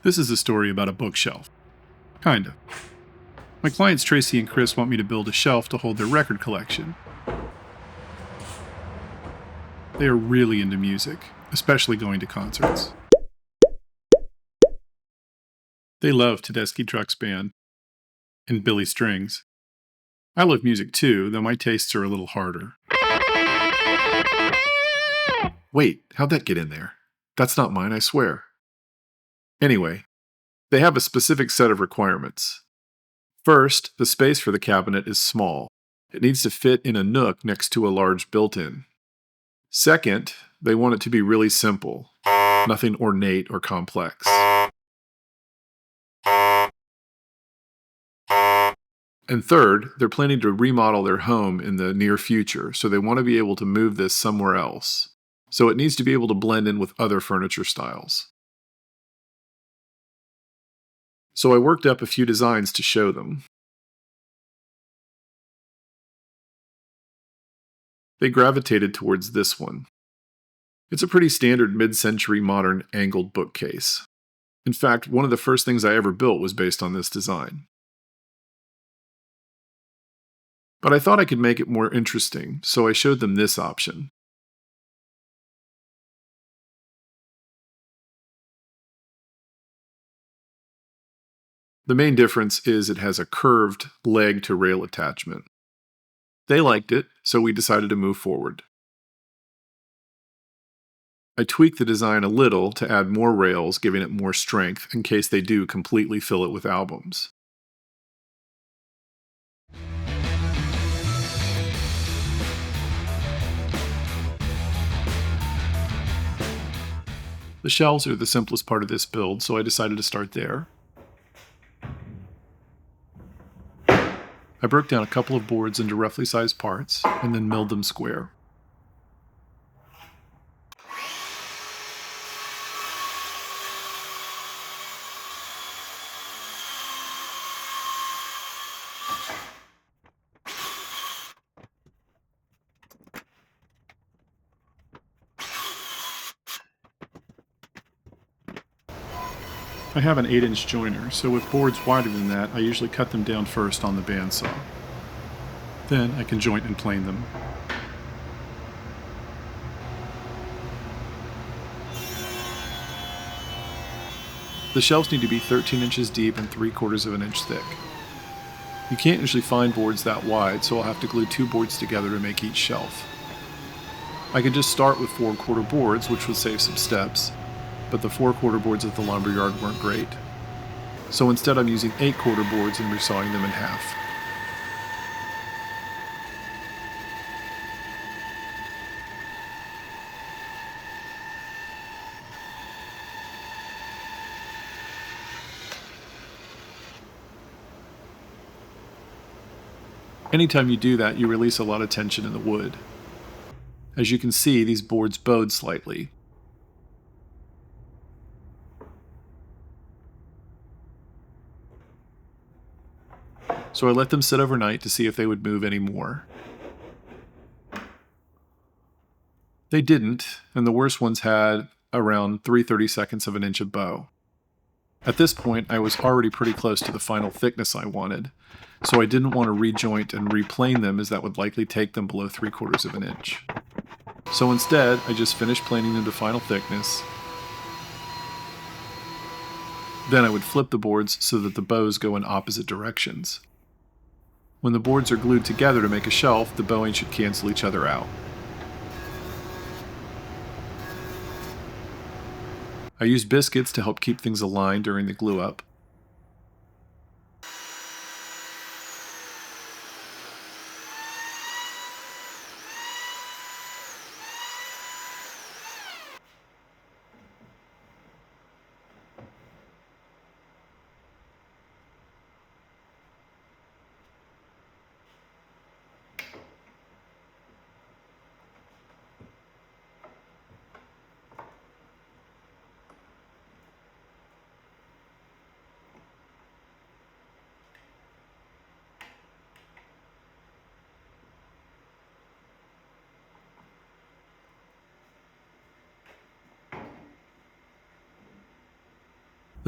This is a story about a bookshelf. Kinda. My clients Tracy and Chris want me to build a shelf to hold their record collection. They are really into music, especially going to concerts. They love Tedeschi Trucks Band and Billy Strings. I love music too, though my tastes are a little harder. Wait, how'd that get in there? That's not mine, I swear. Anyway, they have a specific set of requirements. First, the space for the cabinet is small. It needs to fit in a nook next to a large built-in. Second, they want it to be really simple, nothing ornate or complex. And third, they're planning to remodel their home in the near future, so they want to be able to move this somewhere else. So it needs to be able to blend in with other furniture styles. So I worked up a few designs to show them. They gravitated towards this one. It's a pretty standard mid-century modern angled bookcase. In fact, one of the first things I ever built was based on this design. But I thought I could make it more interesting, so I showed them this option. The main difference is it has a curved leg to rail attachment. They liked it, so we decided to move forward. I tweaked the design a little to add more rails, giving it more strength in case they do completely fill it with albums. The shelves are the simplest part of this build, so I decided to start there. I broke down a couple of boards into roughly sized parts and then milled them square. I have an 8-inch joiner, so with boards wider than that, I usually cut them down first on the bandsaw. Then I can joint and plane them. The shelves need to be 13 inches deep and 3/4 of an inch thick. You can't usually find boards that wide, so I'll have to glue 2 boards together to make each shelf. I could just start with 4/4 boards, which would save some steps, but the 4/4 boards at the lumberyard weren't great. So instead I'm using 8/4 boards and resawing them in half. Anytime you do that, you release a lot of tension in the wood. As you can see, these boards bowed slightly. So I let them sit overnight to see if they would move any more. They didn't, and the worst ones had around 3/32 of an inch of bow. At this point, I was already pretty close to the final thickness I wanted, so I didn't want to rejoint and replane them as that would likely take them below 3/4 of an inch. So instead, I just finished planing them to final thickness. Then I would flip the boards so that the bows go in opposite directions. When the boards are glued together to make a shelf, the bowing should cancel each other out. I used biscuits to help keep things aligned during the glue up.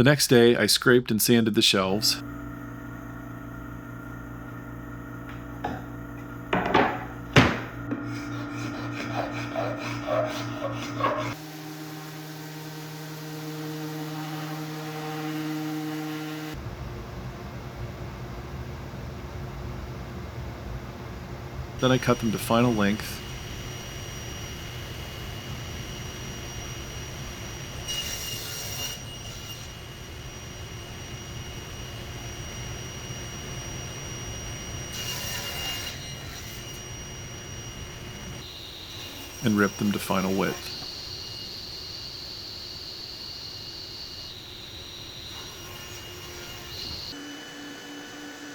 The next day, I scraped and sanded the shelves. Then I cut them to final length. And ripped them to final width.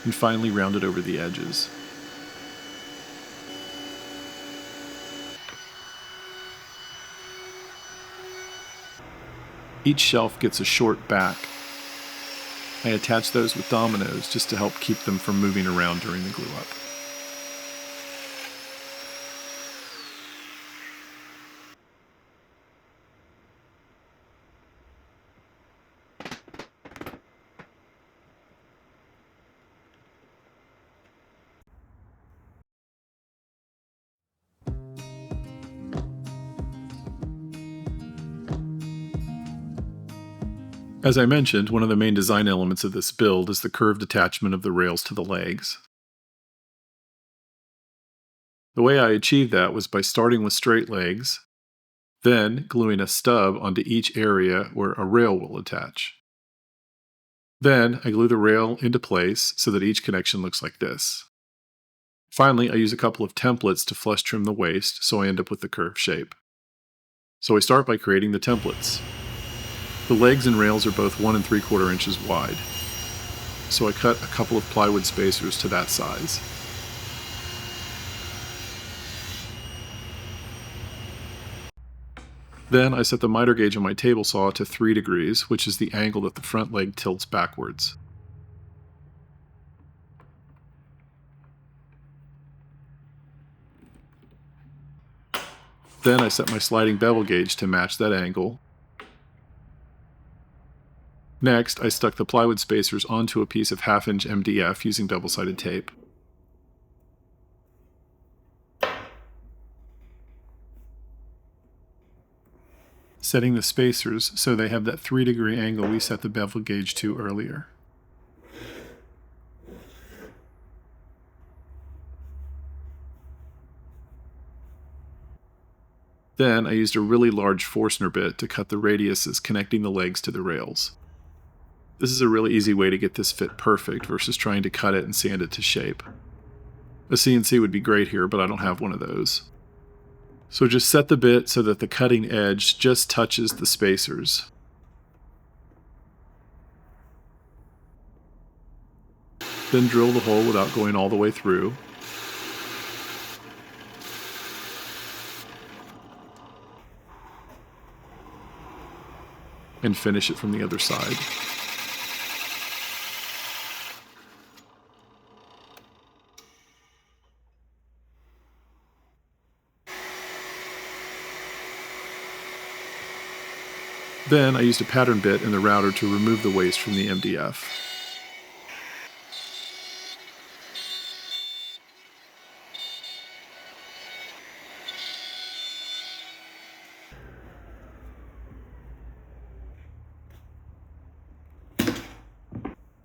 And finally rounded over the edges. Each shelf gets a short back. I attach those with dominoes just to help keep them from moving around during the glue up. As I mentioned, one of the main design elements of this build is the curved attachment of the rails to the legs. The way I achieved that was by starting with straight legs, then gluing a stub onto each area where a rail will attach. Then I glue the rail into place so that each connection looks like this. Finally, I use a couple of templates to flush trim the waist so I end up with the curved shape. So I start by creating the templates. The legs and rails are both 1 3/4 inches wide, so I cut a couple of plywood spacers to that size. Then I set the miter gauge on my table saw to 3 degrees, which is the angle that the front leg tilts backwards. Then I set my sliding bevel gauge to match that angle. Next, I stuck the plywood spacers onto a piece of 1/2 inch MDF using double-sided tape. Setting the spacers so they have that 3-degree angle we set the bevel gauge to earlier. Then I used a really large Forstner bit to cut the radiuses connecting the legs to the rails. This is a really easy way to get this fit perfect versus trying to cut it and sand it to shape. A CNC would be great here, but I don't have one of those. So just set the bit so that the cutting edge just touches the spacers. Then drill the hole without going all the way through. And finish it from the other side. Then I used a pattern bit in the router to remove the waste from the MDF.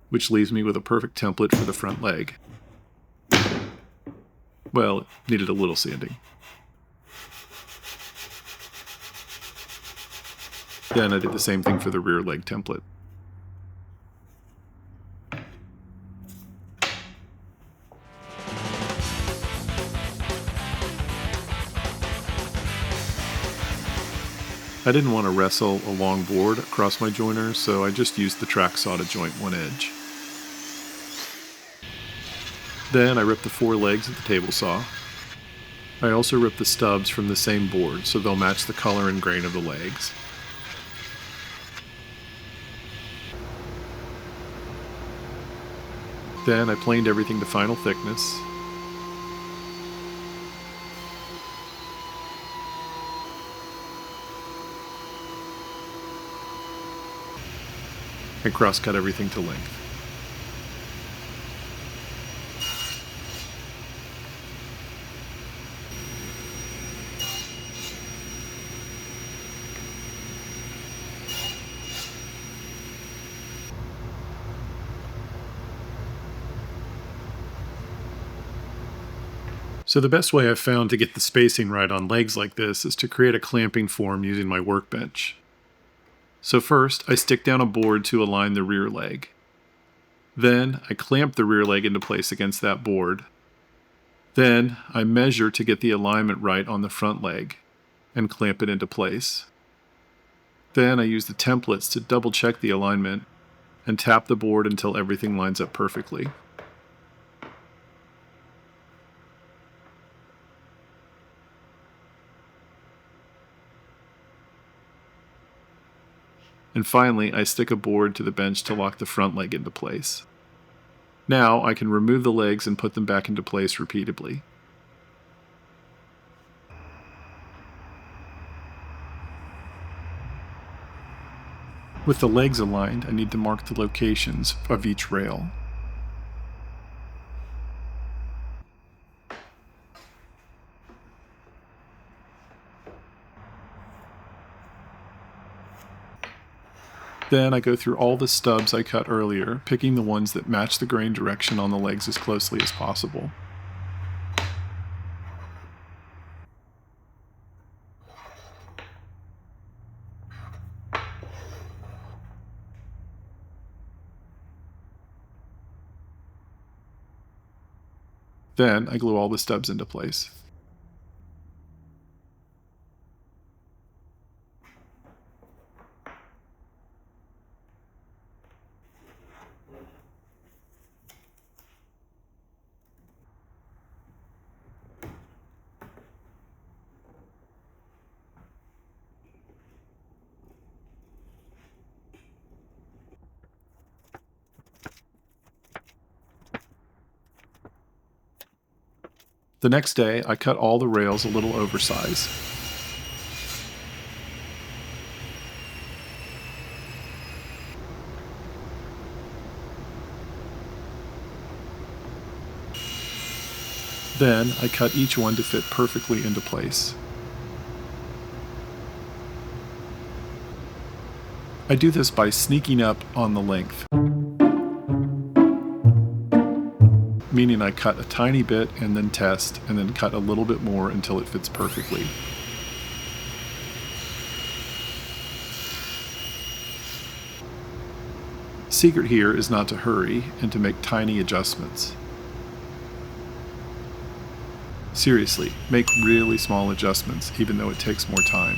Which leaves me with a perfect template for the front leg. Well, it needed a little sanding. Then I did the same thing for the rear leg template. I didn't want to wrestle a long board across my joiner, so I just used the track saw to joint one edge. Then I ripped the 4 legs at the table saw. I also ripped the stubs from the same board so they'll match the color and grain of the legs. Then I planed everything to final thickness. and cross-cut everything to length. So the best way I've found to get the spacing right on legs like this is to create a clamping form using my workbench. So first, I stick down a board to align the rear leg. Then, I clamp the rear leg into place against that board. Then, I measure to get the alignment right on the front leg and clamp it into place. Then, I use the templates to double check the alignment and tap the board until everything lines up perfectly. And finally, I stick a board to the bench to lock the front leg into place. Now, I can remove the legs and put them back into place repeatedly. With the legs aligned, I need to mark the locations of each rail. Then I go through all the stubs I cut earlier, picking the ones that match the grain direction on the legs as closely as possible. Then I glue all the stubs into place. The next day, I cut all the rails a little oversize. Then I cut each one to fit perfectly into place. I do this by sneaking up on the length, meaning I cut a tiny bit and then test, and then cut a little bit more until it fits perfectly. Secret here is not to hurry and to make tiny adjustments. Seriously, make really small adjustments, even though it takes more time.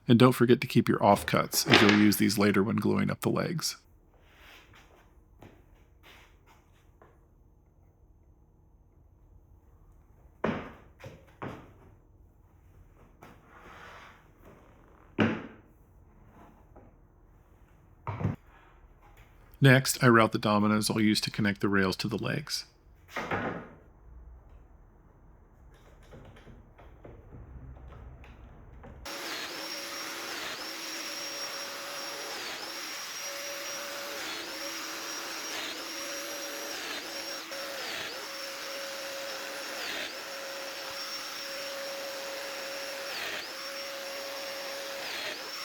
And don't forget to keep your offcuts, as you'll use these later when gluing up the legs. Next, I route the dominoes I'll use to connect the rails to the legs.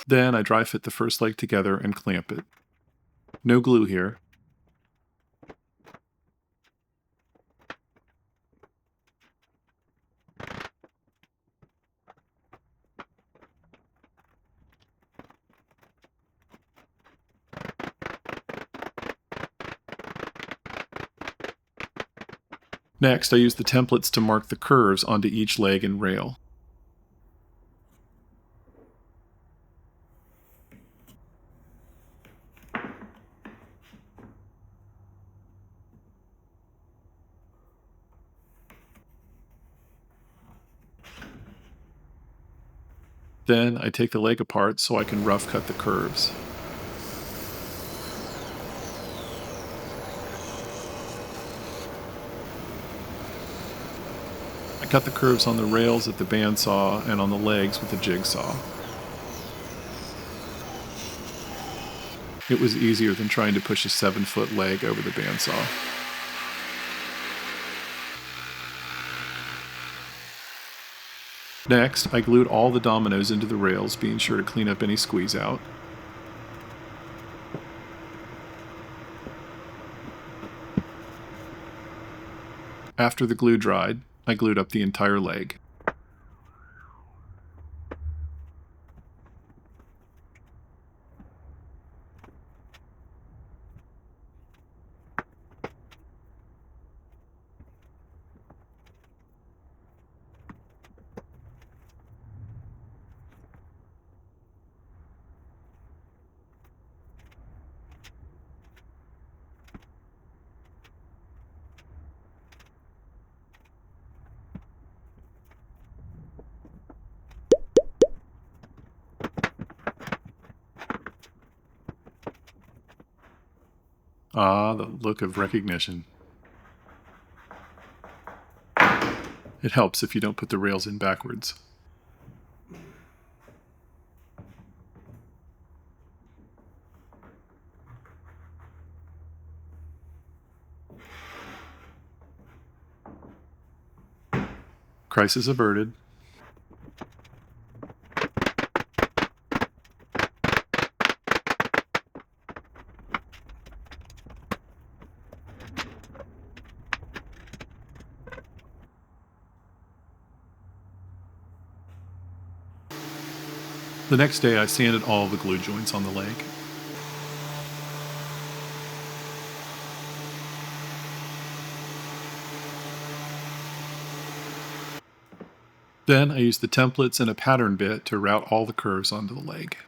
Then I dry fit the first leg together and clamp it. No glue here. Next, I use the templates to mark the curves onto each leg and rail. Then I take the leg apart so I can rough cut the curves. I cut the curves on the rails at the bandsaw and on the legs with the jigsaw. It was easier than trying to push a 7-foot leg over the bandsaw. Next, I glued all the dominoes into the rails, being sure to clean up any squeeze out. After the glue dried, I glued up the entire leg. Ah, the look of recognition. It helps if you don't put the rails in backwards. Crisis averted. The next day, I sanded all the glue joints on the leg. Then I used the templates and a pattern bit to route all the curves onto the leg.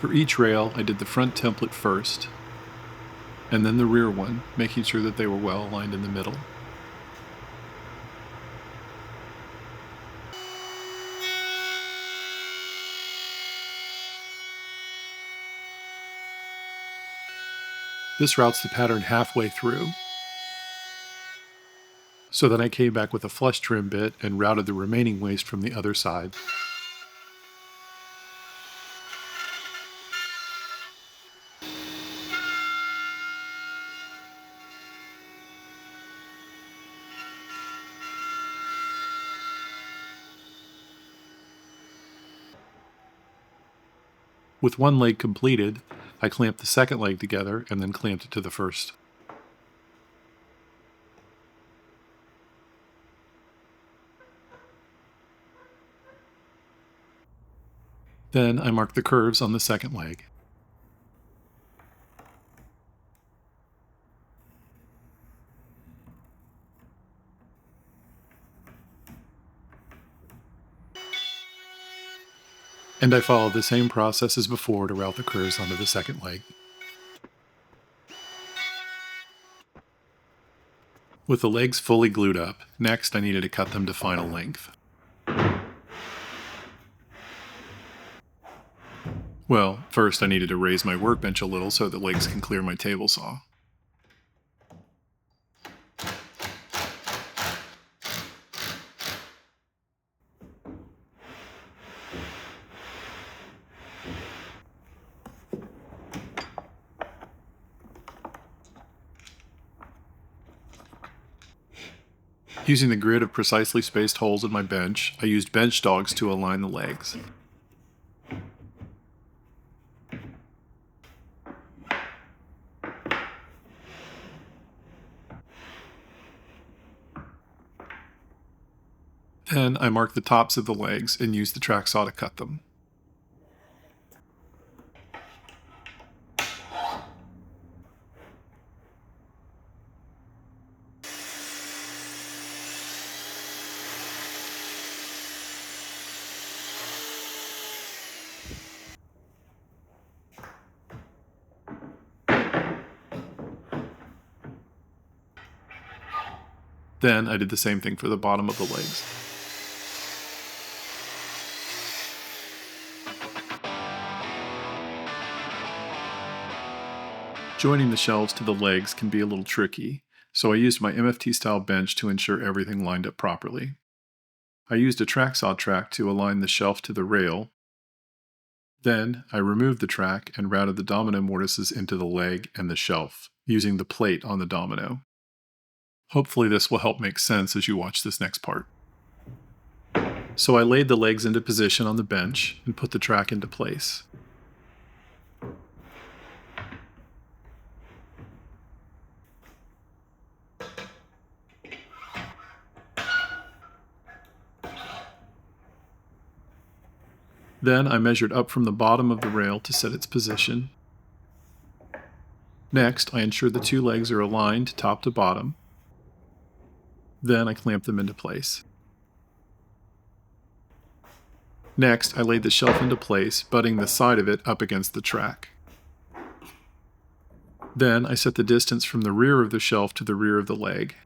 For each rail, I did the front template first, and then the rear one, making sure that they were well aligned in the middle. This routes the pattern halfway through. So then I came back with a flush trim bit and routed the remaining waste from the other side. With one leg completed, I clamped the second leg together and then clamped it to the first. Then I marked the curves on the second leg. And I followed the same process as before to route the curves onto the second leg. With the legs fully glued up, next I needed to cut them to final length. Well, first I needed to raise my workbench a little so the legs can clear my table saw. Using the grid of precisely spaced holes in my bench, I used bench dogs to align the legs. Then I marked the tops of the legs and used the track saw to cut them. Then I did the same thing for the bottom of the legs. Joining the shelves to the legs can be a little tricky, so I used my MFT style bench to ensure everything lined up properly. I used a track saw track to align the shelf to the rail. Then I removed the track and routed the domino mortises into the leg and the shelf, using the plate on the domino. Hopefully this will help make sense as you watch this next part. So I laid the legs into position on the bench and put the track into place. Then I measured up from the bottom of the rail to set its position. Next, I ensure the two legs are aligned top to bottom. Then I clamped them into place. Next, I laid the shelf into place, butting the side of it up against the track. Then I set the distance from the rear of the shelf to the rear of the leg.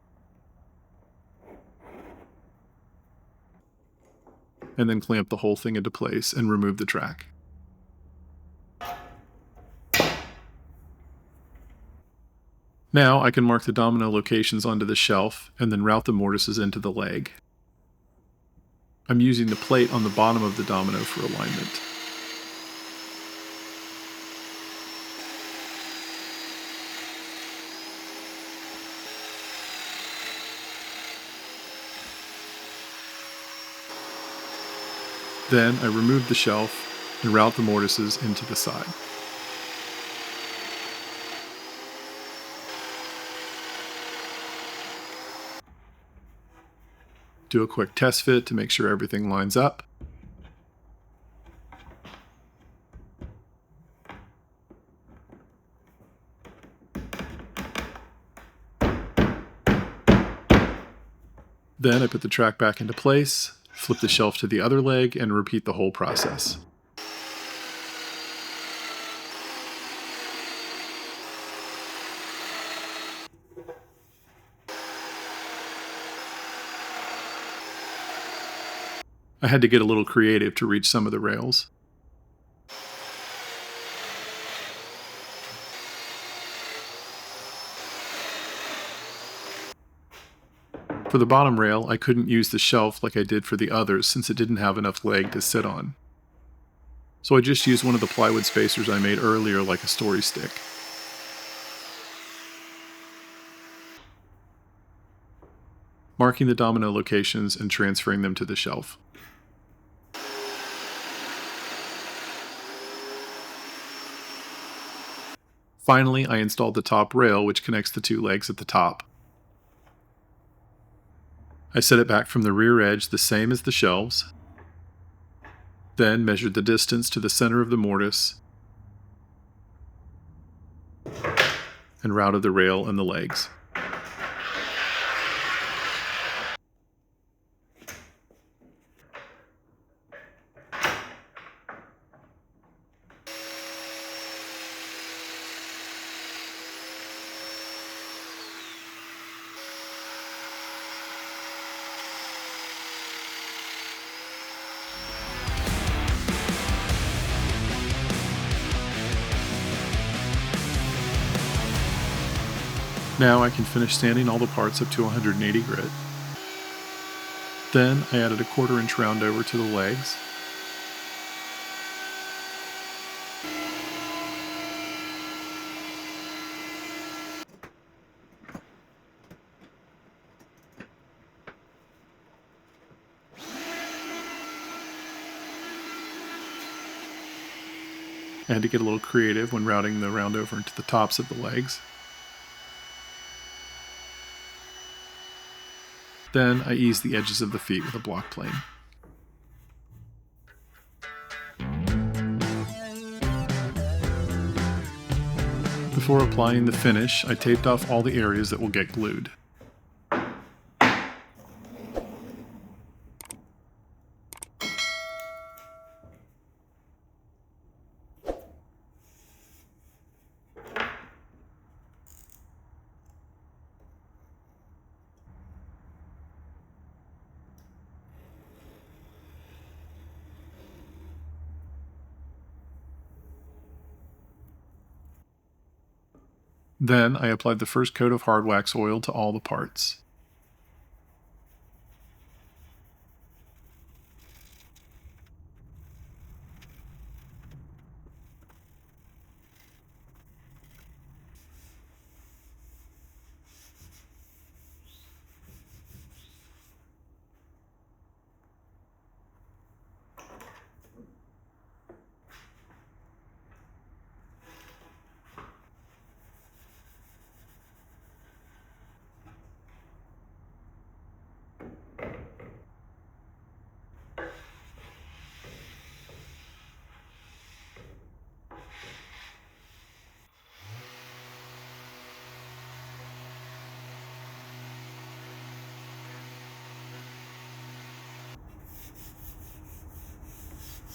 And then clamped the whole thing into place and removed the track. Now I can mark the domino locations onto the shelf and then route the mortises into the leg. I'm using the plate on the bottom of the domino for alignment. Then I remove the shelf and route the mortises into the side. Do a quick test fit to make sure everything lines up. Then I put the track back into place, flip the shelf to the other leg, and repeat the whole process. I had to get a little creative to reach some of the rails. For the bottom rail, I couldn't use the shelf like I did for the others since it didn't have enough leg to sit on. So I just used one of the plywood spacers I made earlier like a story stick. Marking the domino locations and transferring them to the shelf. Finally, I installed the top rail, which connects the two legs at the top. I set it back from the rear edge the same as the shelves, then measured the distance to the center of the mortise, and routed the rail and the legs. Now I can finish sanding all the parts up to 180 grit. Then I added a 1/4 inch round over to the legs. I had to get a little creative when routing the round over into the tops of the legs. Then I eased the edges of the feet with a block plane. Before applying the finish, I taped off all the areas that will get glued. Then I applied the first coat of hard wax oil to all the parts.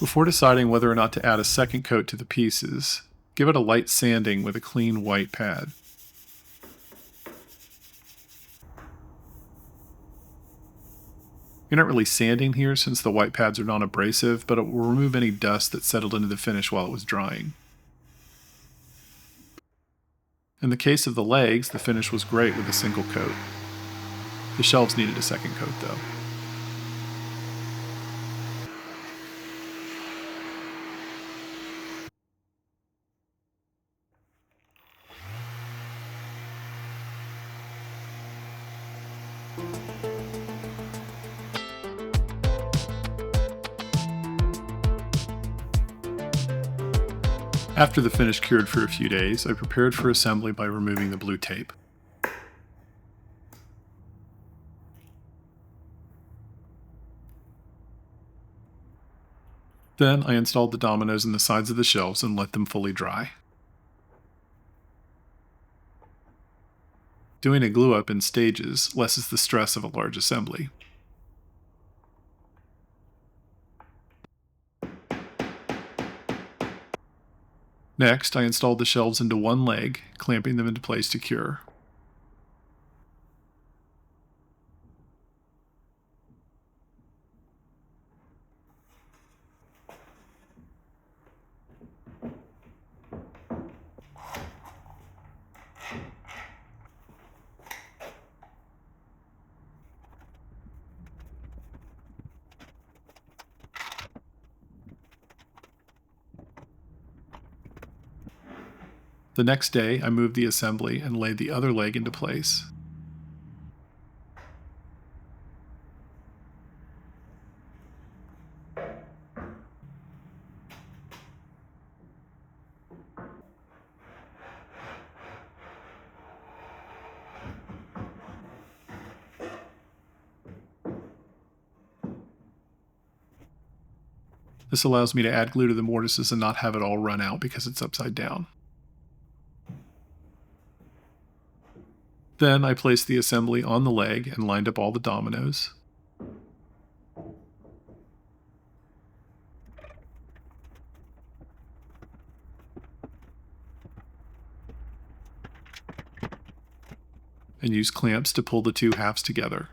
Before deciding whether or not to add a second coat to the pieces, give it a light sanding with a clean white pad. You're not really sanding here since the white pads are non-abrasive, but it will remove any dust that settled into the finish while it was drying. In the case of the legs, the finish was great with a single coat. The shelves needed a second coat though. After the finish cured for a few days, I prepared for assembly by removing the blue tape. Then I installed the dominoes in the sides of the shelves and let them fully dry. Doing a glue up in stages lessens the stress of a large assembly. Next, I installed the shelves into one leg, clamping them into place to cure. The next day, I moved the assembly and laid the other leg into place. This allows me to add glue to the mortises and not have it all run out because it's upside down. Then I placed the assembly on the leg and lined up all the dominoes. And used clamps to pull the two halves together.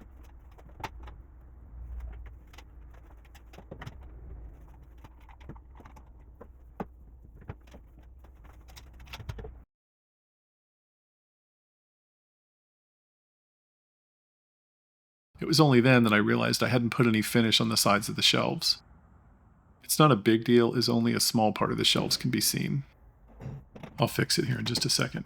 It was only then that I realized I hadn't put any finish on the sides of the shelves. It's not a big deal, as only a small part of the shelves can be seen. I'll fix it here in just a second.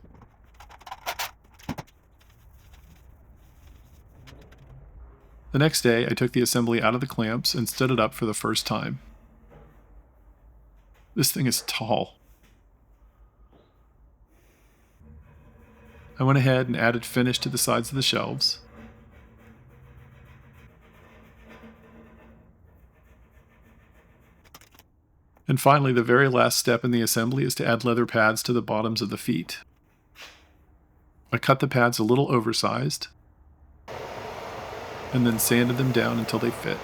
The next day, I took the assembly out of the clamps and stood it up for the first time. This thing is tall. I went ahead and added finish to the sides of the shelves. And finally, the very last step in the assembly is to add leather pads to the bottoms of the feet. I cut the pads a little oversized, and then sanded them down until they fit.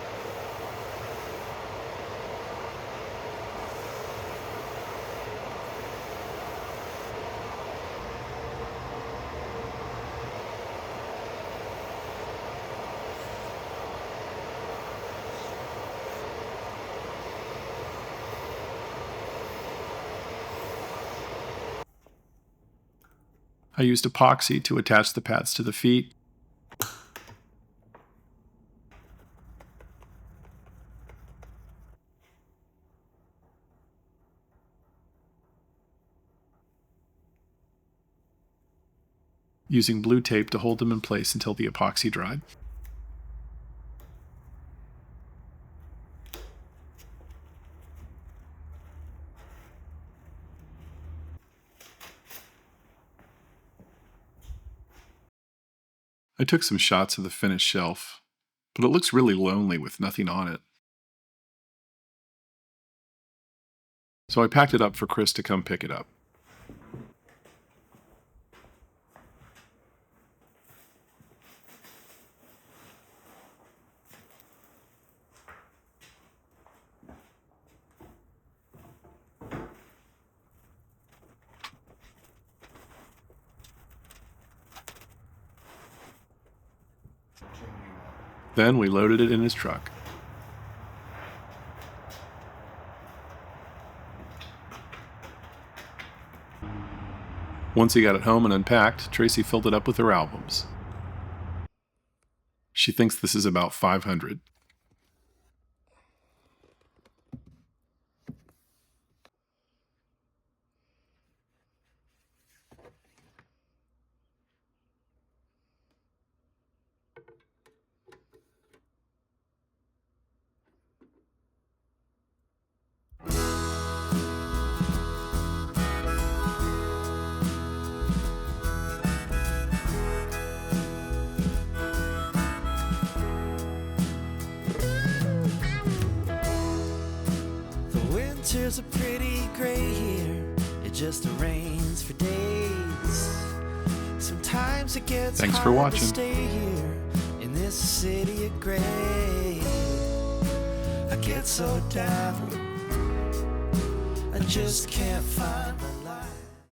I used epoxy to attach the pads to the feet. Using blue tape to hold them in place until the epoxy dried. I took some shots of the finished shelf, but it looks really lonely with nothing on it. So I packed it up for Chris to come pick it up. Then we loaded it in his truck. Once he got it home and unpacked, Tracy filled it up with her albums. She thinks this is about 500. Winters are pretty gray here. It just rains for days. Sometimes it gets Thanks for hard watching. to stay here in this city of gray. I get so down, I just can't find my